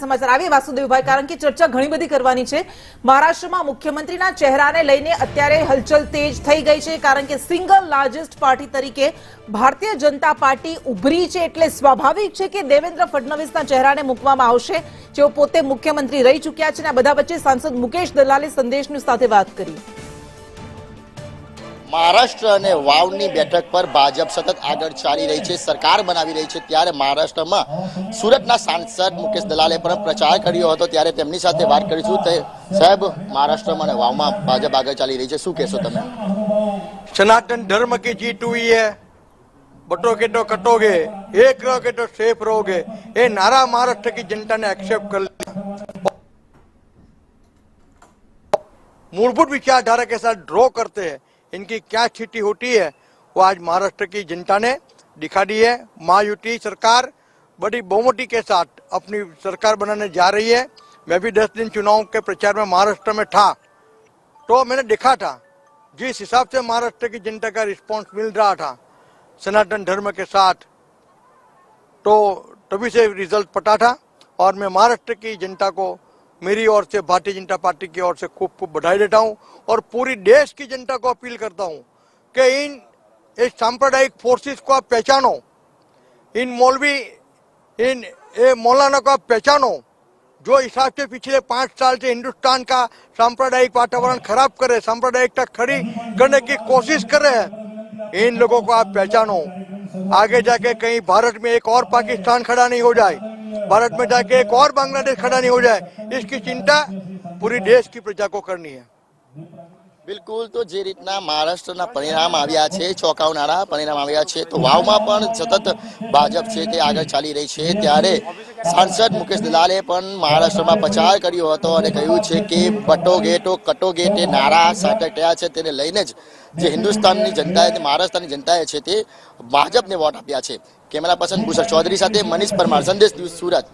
સમાચાર આવી વાસુદેવભાઈ, કારણ કે ચર્ચા ઘણી બધી કરવાની છે। મહારાષ્ટ્રમાં મુખ્યમંત્રીના ચહેરાને લઈને અત્યારે હલચલ તેજ થઈ ગઈ છે, કારણ કે સિંગલ લાર્જેસ્ટ પાર્ટી તરીકે ભારતીય જનતા પાર્ટી ઉભરી છે। એટલે સ્વાભાવિક છે કે દેવેન્દ્ર ફડણવીસના ચહેરાને મૂકવામાં આવશે, જેઓ પોતે મુખ્યમંત્રી રહી ચૂક્યા છે। આ બધા વચ્ચે સાંસદ મુકેશ દલાલે સંદેશ ન્યૂઝ સાથે વાત કરી। महाराष्ट्र અને વાવની બેઠક પર ભાજપ સતત આગળ ચાલી રહી છે, સરકાર બનાવી રહી છે। ત્યારે મહારાષ્ટ્રમાં સુરતના સાંસદ મુકેશ દલાલે પણ પ્રચાર કર્યો હતો, ત્યારે તેમની સાથે વાત કરીશું। સાહેબ, મહારાષ્ટ્રમાં અને વાવમાં ભાજપ આગળ ચાલી રહી છે, શું કહેશો તમે? सनातन धर्म की जीत हुई है। बटोगे तो कटोगे, एक रहोगे तो सेफ रहोगे, ये नारा महाराष्ट्र की जनता ने एक्सेप्ट कर लिया। मूलभूत विचारधारा के साथ ड्रॉ करते हैं, इनकी क्या स्थिति होती है वो आज महाराष्ट्र की जनता ने दिखा दी है। महायुति सरकार बड़ी बहुमति के साथ अपनी सरकार बनाने जा रही है। मैं भी 10 दिन चुनाव के प्रचार में महाराष्ट्र में था, तो मैंने देखा था जिस हिसाब से महाराष्ट्र की जनता का रिस्पांस मिल रहा था सनातन धर्म के साथ, तो तभी से रिजल्ट पता था। और मैं महाराष्ट्र की जनता को मेरी ओर से, भारतीय जनता पार्टी की ओर से खूब खूब बधाई देता हूं और पूरी देश की जनता को अपील करता हूं कि इस सांप्रदायिक फोर्सेस को आप पहचानो, इन मौलाना को आप पहचानो, जो हिसाब से पिछले 5 साल से हिंदुस्तान का सांप्रदायिक वातावरण खराब कर रहे, सांप्रदायिकता खड़ी करने की कोशिश कर रहे हैं। इन लोगों को आप पहचानो, आगे जाके कहीं भारत में एक और पाकिस्तान खड़ा नहीं हो जाए, भारत में जाके एक और बांग्लादेश खड़ा नहीं हो जाए, इसकी चिंता पूरी देश की प्रजा को करनी है। બિલકુલ, તો જે રીતના મહારાષ્ટ્રના પરિણામ આવ્યા છે, ચોંકાવનારા પરિણામ આવ્યા છે, તો વાવમાં પણ સતત ભાજપ છે તે આગળ ચાલી રહી છે। ત્યારે સાંસદ મુકેશ દલાલે પણ મહારાષ્ટ્રમાં પ્રચાર કર્યો હતો અને કહ્યું છે કે બટોગે તો કટોગે તે નારા સાટક્યા છે, તેને લઈને જ જે હિન્દુસ્તાનની જનતાએ, મહારાષ્ટ્રની જનતાએ છે તે ભાજપને વોટ આપ્યા છે। કેમેરા પર્સન ભૂષણ ચૌધરી સાથે મનીષ પરમાર, સંદેશ ન્યૂઝ, સુરત।